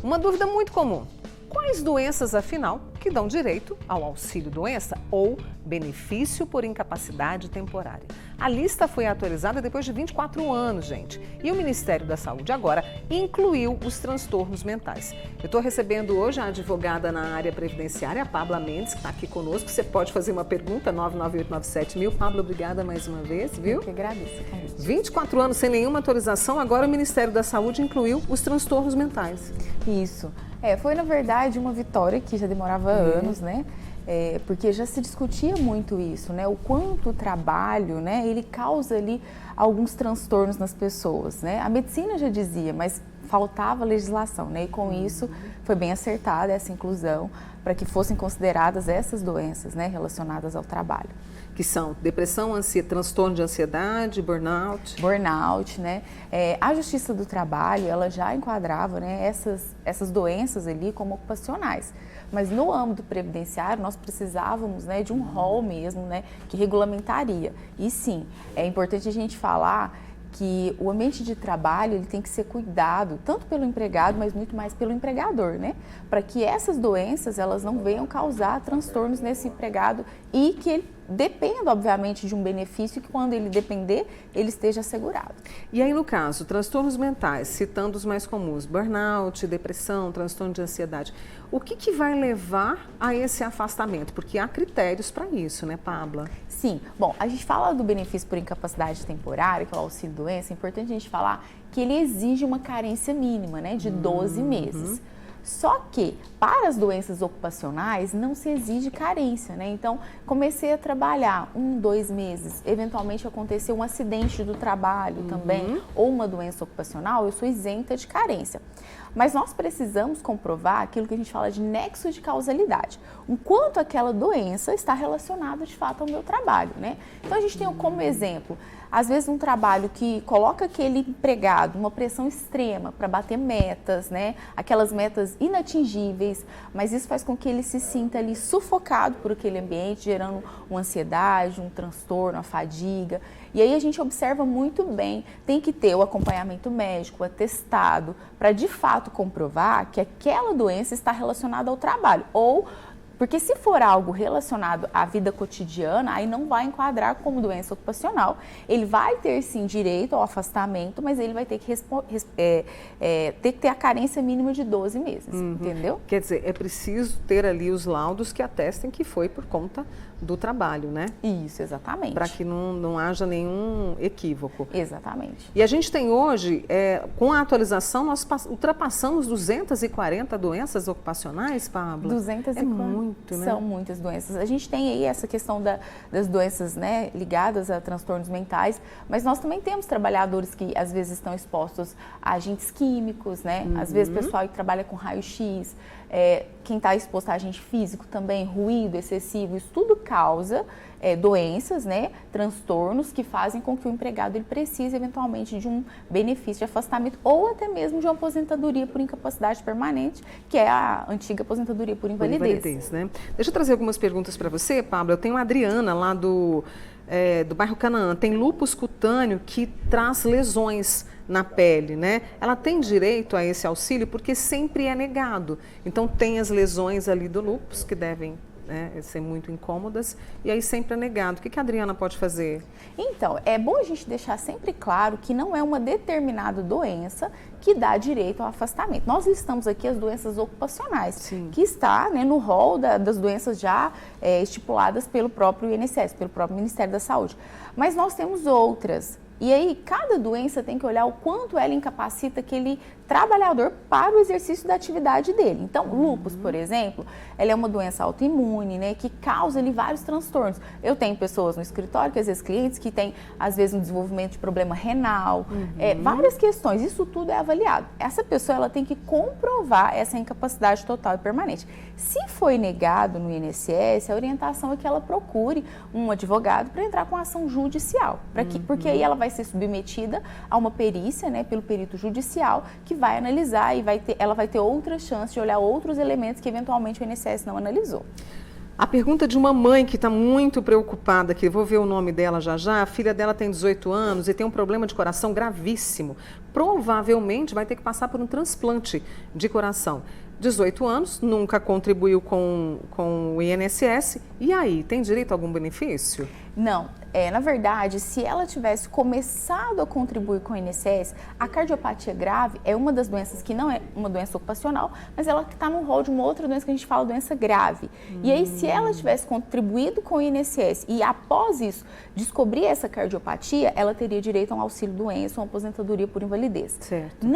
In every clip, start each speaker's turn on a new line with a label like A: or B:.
A: Uma dúvida muito comum: quais doenças, afinal, que dão direito ao auxílio-doença ou benefício por incapacidade temporária? A lista foi atualizada depois de 24 anos, gente. E o Ministério da Saúde agora incluiu os transtornos mentais. Eu estou recebendo hoje a advogada na área previdenciária, a Pabla Mendes, que está aqui conosco. Você pode fazer uma pergunta, 99897.000. Pabla, obrigada mais uma vez, viu?
B: Eu que agradeço.
A: 24 anos sem nenhuma autorização, agora o Ministério da Saúde incluiu os transtornos mentais.
B: Isso. Foi, na verdade, uma vitória que já demorava anos, né? Porque já se discutia muito isso, né? O quanto o trabalho, né, ele causa ali alguns transtornos nas pessoas, né? A medicina já dizia, mas faltava legislação, né? E com isso foi bem acertada essa inclusão para que fossem consideradas essas doenças, né, relacionadas ao trabalho.
A: Que são depressão, transtorno de ansiedade, burnout.
B: Burnout, né? A Justiça do Trabalho, ela já enquadrava, né, essas doenças ali como ocupacionais. Mas no âmbito previdenciário, nós precisávamos, né, de um rol mesmo, né, que regulamentaria. E sim, é importante a gente falar que o ambiente de trabalho ele tem que ser cuidado, tanto pelo empregado, mas muito mais pelo empregador, né? Para que essas doenças, elas não venham causar transtornos nesse empregado e que ele dependa, obviamente, de um benefício que quando ele depender, ele esteja assegurado.
A: E aí, no caso, transtornos mentais, citando os mais comuns, burnout, depressão, transtorno de ansiedade, o que vai levar a esse afastamento? Porque há critérios para isso, né, Pabla?
B: Sim. Bom, a gente fala do benefício por incapacidade temporária, que é o auxílio-doença, é importante a gente falar que ele exige uma carência mínima, né, de 12 meses. Só que, para as doenças ocupacionais, não se exige carência, né? Então, comecei a trabalhar 1, 2 meses, eventualmente aconteceu um acidente do trabalho também, ou uma doença ocupacional, eu sou isenta de carência. Mas nós precisamos comprovar aquilo que a gente fala de nexo de causalidade, o quanto aquela doença está relacionada de fato ao meu trabalho, né? Então, a gente tem como exemplo, às vezes um trabalho que coloca aquele empregado uma pressão extrema para bater metas, né? Aquelas metas inatingíveis, mas isso faz com que ele se sinta ali sufocado por aquele ambiente, gerando uma ansiedade, um transtorno, a fadiga. E aí a gente observa muito bem, tem que ter o acompanhamento médico, o atestado, para de fato comprovar que aquela doença está relacionada ao trabalho. Porque se for algo relacionado à vida cotidiana, aí não vai enquadrar como doença ocupacional. Ele vai ter sim direito ao afastamento, mas ele vai ter que ter a carência mínima de 12 meses, entendeu?
A: Quer dizer, é preciso ter ali os laudos que atestem que foi por conta do trabalho, né?
B: Isso, exatamente.
A: Para que não haja nenhum equívoco.
B: Exatamente.
A: E a gente tem hoje, com a atualização, nós ultrapassamos 240 doenças ocupacionais, Pablo?
B: 240.
A: É muito, né?
B: São muitas doenças. A gente tem aí essa questão das doenças, né, ligadas a transtornos mentais, mas nós também temos trabalhadores que às vezes estão expostos a agentes químicos, né? Às vezes pessoal que trabalha com raio-x, quem está exposto a agente físico também, ruído excessivo, isso tudo causa doenças, né, transtornos que fazem com que o empregado ele precise eventualmente de um benefício de afastamento ou até mesmo de uma aposentadoria por incapacidade permanente, que é a antiga aposentadoria por invalidez.
A: Né? Deixa eu trazer algumas perguntas para você, Pablo. Eu tenho a Adriana lá do bairro Canaã, tem lúpus cutâneo que traz lesões na pele, né? Ela tem direito a esse auxílio porque sempre é negado. Então tem as lesões ali do lúpus que devem ser muito incômodas e aí sempre é negado. O que a Adriana pode fazer?
B: Então, é bom a gente deixar sempre claro que não é uma determinada doença que dá direito ao afastamento. Nós listamos aqui as doenças ocupacionais,
A: Sim.
B: que está, né, no rol das doenças já estipuladas pelo próprio INSS, pelo próprio Ministério da Saúde. Mas nós temos outras. E aí, cada doença tem que olhar o quanto ela incapacita aquele trabalhador para o exercício da atividade dele. Então, lúpus, por exemplo, ela é uma doença autoimune, né, que causa ali vários transtornos. Eu tenho pessoas no escritório, que às vezes clientes, que têm, às vezes, um desenvolvimento de problema renal, várias questões, isso tudo é avaliado. Essa pessoa, ela tem que comprovar essa incapacidade total e permanente. Se foi negado no INSS, a orientação é que ela procure um advogado para entrar com ação judicial, porque aí ela vai ser submetida a uma perícia, né, pelo perito judicial, que vai analisar e ela vai ter outra chance de olhar outros elementos que eventualmente o INSS não analisou.
A: A pergunta de uma mãe que está muito preocupada, que eu vou ver o nome dela já já, a filha dela tem 18 anos e tem um problema de coração gravíssimo. Provavelmente vai ter que passar por um transplante de coração. 18 anos, nunca contribuiu com o INSS. E aí, tem direito a algum benefício?
B: Não. Na verdade, se ela tivesse começado a contribuir com o INSS, a cardiopatia grave é uma das doenças que não é uma doença ocupacional, mas ela está no rol de uma outra doença que a gente fala doença grave. E aí, se ela tivesse contribuído com o INSS e após isso descobrir essa cardiopatia, ela teria direito a um auxílio-doença, uma aposentadoria por invalidez.
A: Certo.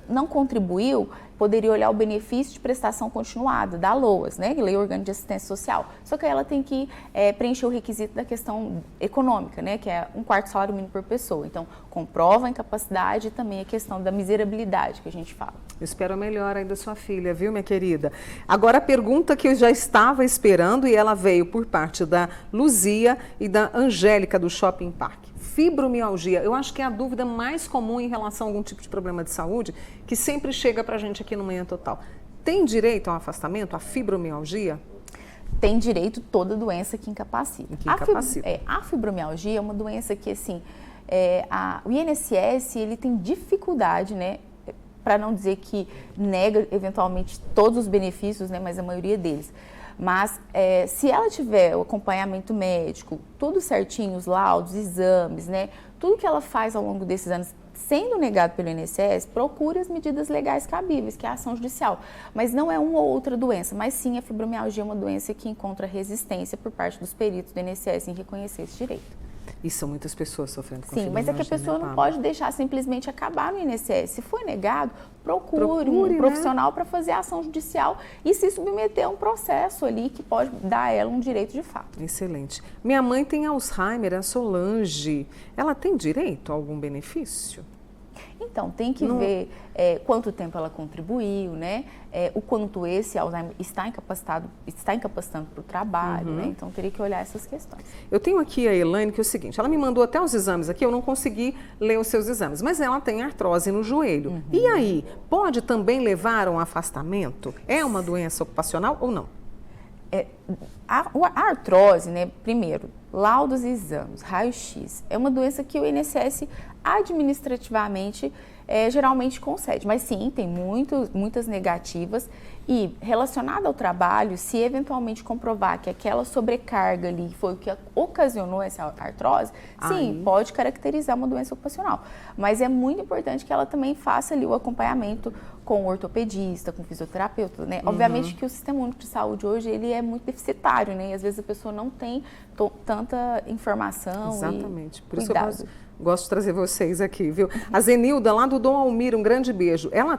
B: Não contribuiu, poderia olhar o benefício de prestação continuada, da LOAS, né, Lei Orgânica de Assistência Social. Só que aí ela tem que preencher o requisito da questão econômica, né, que é 1/4 salário mínimo por pessoa. Então, comprova a incapacidade e também a questão da miserabilidade que a gente fala.
A: Eu espero a melhor aí da sua filha, viu, minha querida? Agora, a pergunta que eu já estava esperando e ela veio por parte da Luzia e da Angélica do Shopping Park. Fibromialgia, eu acho que é a dúvida mais comum em relação a algum tipo de problema de saúde que sempre chega pra gente aqui no Manhã Total. Tem direito a um afastamento, a fibromialgia?
B: Tem direito toda doença que incapacita. A fibromialgia é uma doença que, assim, o INSS, ele tem dificuldade, né, para não dizer que nega eventualmente todos os benefícios, né, mas a maioria deles. Mas se ela tiver o acompanhamento médico, tudo certinho, os laudos, exames, né, tudo que ela faz ao longo desses anos, sendo negado pelo INSS, procure as medidas legais cabíveis, que é a ação judicial. Mas não é uma ou outra doença, mas sim a fibromialgia é uma doença que encontra resistência por parte dos peritos do INSS em reconhecer esse direito.
A: E são muitas pessoas sofrendo com
B: Sim, mas é que a pessoa não pode deixar simplesmente acabar no INSS. Se for negado, procure um profissional para fazer a ação judicial e se submeter a um processo ali que pode dar a ela um direito de fato.
A: Excelente. Minha mãe tem Alzheimer, a Solange. Ela tem direito a algum benefício?
B: Então, tem que ver quanto tempo ela contribuiu, né? O quanto esse Alzheimer está incapacitando para o trabalho, né? Então, teria que olhar essas questões.
A: Eu tenho aqui a Elaine, que é o seguinte, ela me mandou até os exames aqui, eu não consegui ler os seus exames, mas ela tem artrose no joelho. E aí, pode também levar a um afastamento? É uma doença ocupacional ou não?
B: A artrose, né, primeiro, laudos e exames, raio-x, é uma doença que o INSS administrativamente geralmente concede, mas sim, tem muitas negativas e relacionada ao trabalho, se eventualmente comprovar que aquela sobrecarga ali foi o que ocasionou essa artrose, sim, pode caracterizar uma doença ocupacional, mas é muito importante que ela também faça ali o acompanhamento com o ortopedista, com o fisioterapeuta, né? Obviamente que o Sistema Único de Saúde hoje, ele é muito deficitário, né? E às vezes a pessoa não tem tanta informação.
A: Exatamente, por
B: cuidado.
A: isso eu gosto de trazer vocês aqui, viu? A Zenilda, lá do Dom Almir, um grande beijo. Ela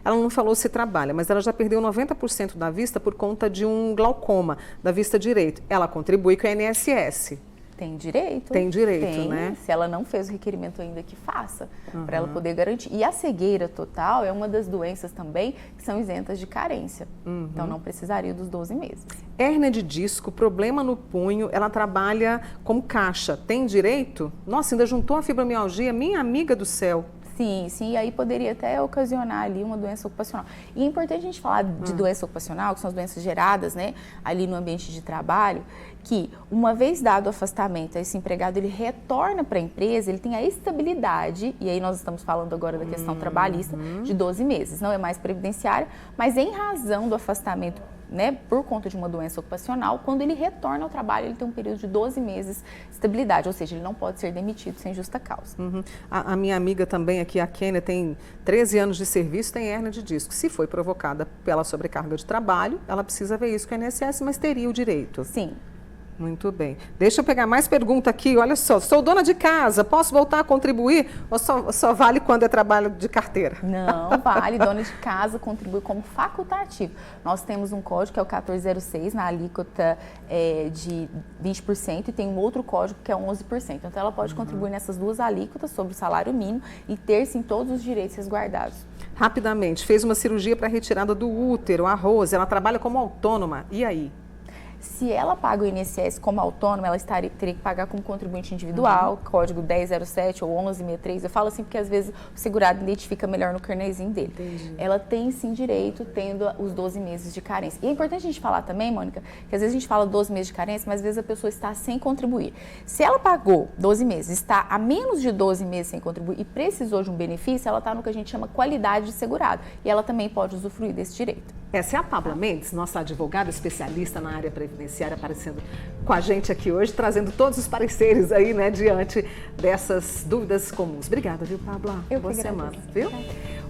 A: não falou se trabalha, mas ela já perdeu 90% da vista por conta de um glaucoma da vista direita. Ela contribui com a INSS.
B: Tem direito.
A: Tem direito, né?
B: Se ela não fez o requerimento ainda, que faça, para ela poder garantir. E a cegueira total é uma das doenças também que são isentas de carência. Então, não precisaria dos 12 meses.
A: Hérnia de disco, problema no punho, ela trabalha como caixa. Tem direito? Nossa, ainda juntou a fibromialgia, minha amiga do céu.
B: Sim, e aí poderia até ocasionar ali uma doença ocupacional. E é importante a gente falar de doença ocupacional, que são as doenças geradas, né, ali no ambiente de trabalho, que uma vez dado o afastamento, esse empregado ele retorna para a empresa, ele tem a estabilidade, e aí nós estamos falando agora da questão trabalhista, de 12 meses, não é mais previdenciária, mas em razão do afastamento, né, por conta de uma doença ocupacional, quando ele retorna ao trabalho, ele tem um período de 12 meses de estabilidade, ou seja, ele não pode ser demitido sem justa causa.
A: A minha amiga também aqui, a Kênia, tem 13 anos de serviço, tem hérnia de disco. Se foi provocada pela sobrecarga de trabalho, ela precisa ver isso com a INSS, mas teria o direito.
B: Sim.
A: Muito bem. Deixa eu pegar mais pergunta aqui. Olha só, sou dona de casa, posso voltar a contribuir ou só vale quando é trabalho de carteira?
B: Não, vale. Dona de casa contribui como facultativo. Nós temos um código que é o 1406, na alíquota de 20% e tem um outro código que é 11%. Então, ela pode contribuir nessas duas alíquotas sobre o salário mínimo e ter, sim, todos os direitos resguardados.
A: Rapidamente, fez uma cirurgia para retirada do útero, a Rose, ela trabalha como autônoma. E aí?
B: Se ela paga o INSS como autônoma, ela teria que pagar como contribuinte individual, código 1007 ou 1163. Eu falo assim porque às vezes o segurado identifica melhor no carnezinho dele.
A: Entendi.
B: Ela tem sim direito tendo os 12 meses de carência. E é importante a gente falar também, Mônica, que às vezes a gente fala 12 meses de carência, mas às vezes a pessoa está sem contribuir. Se ela pagou 12 meses, está a menos de 12 meses sem contribuir e precisou de um benefício, ela está no que a gente chama qualidade de segurado. E ela também pode usufruir desse direito.
A: Essa é a Pabla Mendes, nossa advogada especialista na área previdenciária, aparecendo com a gente aqui hoje, trazendo todos os pareceres aí, né, diante dessas dúvidas comuns. Obrigada, viu, Pabla?
B: Eu
A: Boa
B: que agradeço.
A: semana, viu?